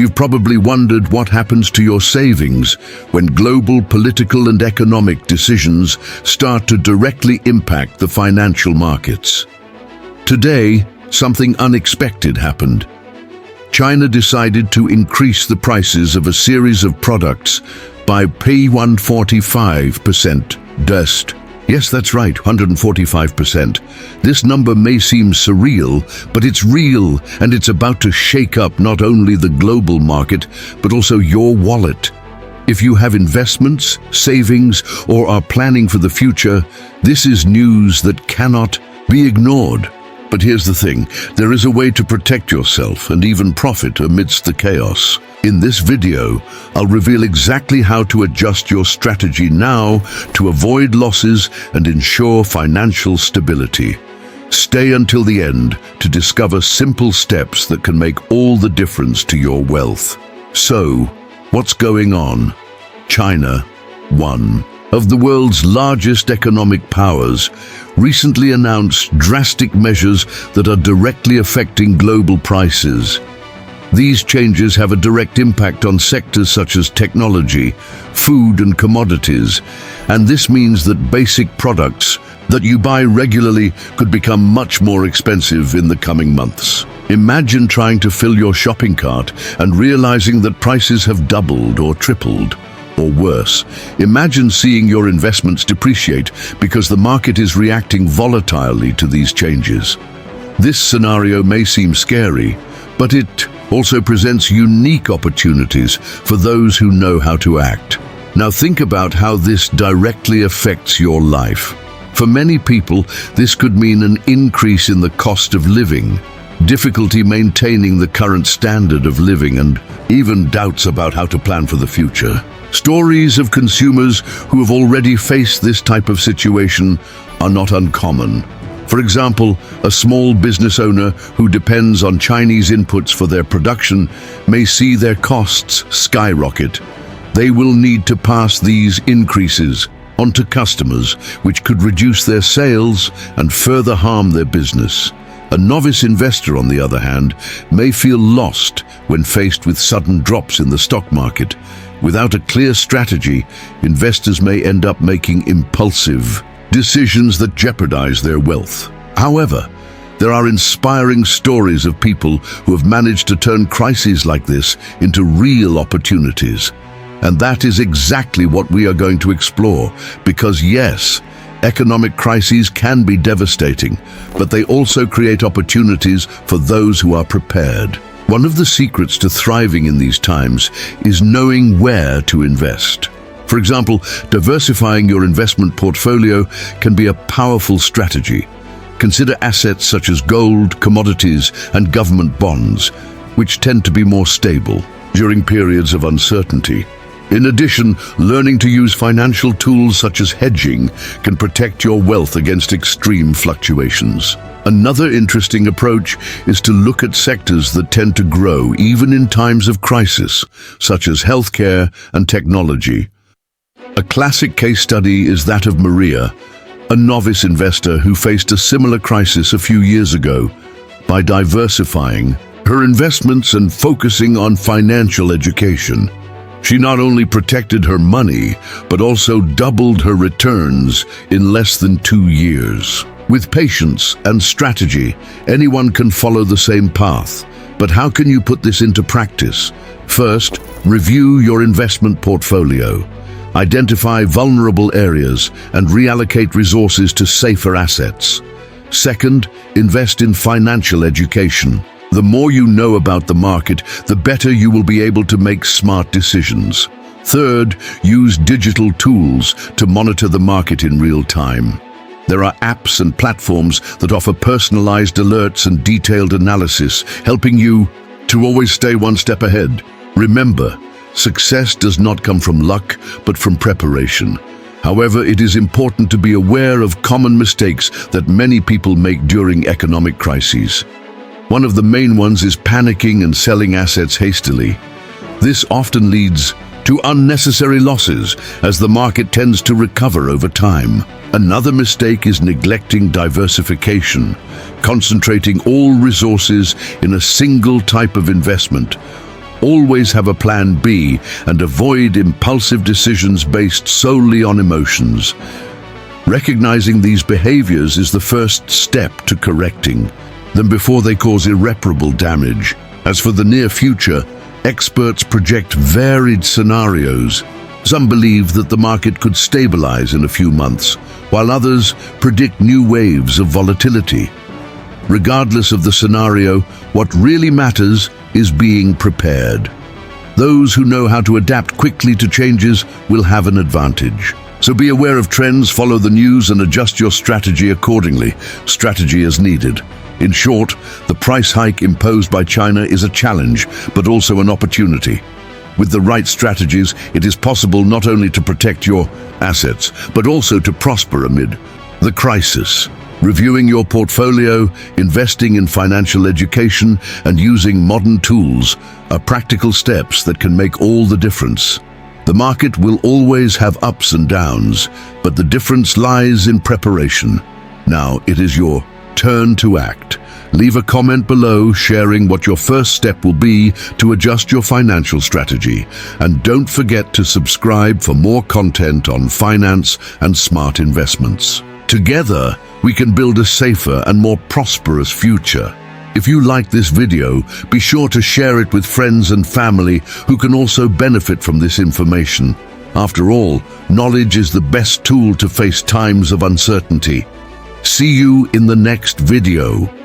You've probably wondered what happens to your savings when global political and economic decisions start to directly impact the financial markets. Today, something unexpected happened. China decided to increase the prices of a series of products by 145%. Yes, that's right, 145%. This number may seem surreal, but it's real, and it's about to shake up not only the global market, but also your wallet. If you have investments, savings, or are planning for the future, this is news that cannot be ignored. But here's the thing, there is a way to protect yourself and even profit amidst the chaos. In this video, I'll reveal exactly how to adjust your strategy now to avoid losses and ensure financial stability. Stay until the end to discover simple steps that can make all the difference to your wealth. So, what's going on? China, one of the world's largest economic powers, recently announced drastic measures that are directly affecting global prices. These changes have a direct impact on sectors such as technology, food and commodities, and this means that basic products that you buy regularly could become much more expensive in the coming months. Imagine trying to fill your shopping cart and realizing that prices have doubled or tripled. Or worse, imagine seeing your investments depreciate because the market is reacting volatilely to these changes. This scenario may seem scary, but it also presents unique opportunities for those who know how to act. Now think about how this directly affects your life. For many people, this could mean an increase in the cost of living, difficulty maintaining the current standard of living, and even doubts about how to plan for the future. Stories of consumers who have already faced this type of situation are not uncommon. For example, a small business owner who depends on Chinese inputs for their production may see their costs skyrocket. They will need to pass these increases onto customers, which could reduce their sales and further harm their business. A novice investor, on the other hand, may feel lost when faced with sudden drops in the stock market. Without a clear strategy, investors may end up making impulsive decisions that jeopardize their wealth. However, there are inspiring stories of people who have managed to turn crises like this into real opportunities. And that is exactly what we are going to explore, because yes, economic crises can be devastating, but they also create opportunities for those who are prepared. One of the secrets to thriving in these times is knowing where to invest. For example, diversifying your investment portfolio can be a powerful strategy. Consider assets such as gold, commodities, and government bonds, which tend to be more stable during periods of uncertainty. In addition, learning to use financial tools such as hedging can protect your wealth against extreme fluctuations. Another interesting approach is to look at sectors that tend to grow even in times of crisis, such as healthcare and technology. A classic case study is that of Maria, a novice investor who faced a similar crisis a few years ago. By diversifying her investments and focusing on financial education, she not only protected her money, but also doubled her returns in less than 2 years. With patience and strategy, anyone can follow the same path. But how can you put this into practice? First, review your investment portfolio. Identify vulnerable areas and reallocate resources to safer assets. Second, invest in financial education. The more you know about the market, the better you will be able to make smart decisions. Third, use digital tools to monitor the market in real time. There are apps and platforms that offer personalized alerts and detailed analysis, helping you to always stay one step ahead. Remember, success does not come from luck, but from preparation. However, it is important to be aware of common mistakes that many people make during economic crises. One of the main ones is panicking and selling assets hastily. This often leads to unnecessary losses, as the market tends to recover over time. Another mistake is neglecting diversification, concentrating all resources in a single type of investment, Always have a plan B and avoid impulsive decisions based solely on emotions. Recognizing these behaviors is the first step to correcting them before they cause irreparable damage. As for the near future, experts project varied scenarios. Some believe that the market could stabilize in a few months, while others predict new waves of volatility. Regardless of the scenario, what really matters is being prepared. Those who know how to adapt quickly to changes will have an advantage. So be aware of trends, follow the news, and adjust your strategy accordingly. Strategy is needed. In short, the price hike imposed by China is a challenge, but also an opportunity. With the right strategies, it is possible not only to protect your assets, but also to prosper amid the crisis. Reviewing your portfolio, investing in financial education, and using modern tools are practical steps that can make all the difference. The market will always have ups and downs, but the difference lies in preparation. Now it is your turn to act. Leave a comment below sharing what your first step will be to adjust your financial strategy. And don't forget to subscribe for more content on finance and smart investments. Together, we can build a safer and more prosperous future. If you like this video, be sure to share it with friends and family who can also benefit from this information. After all, knowledge is the best tool to face times of uncertainty. See you in the next video.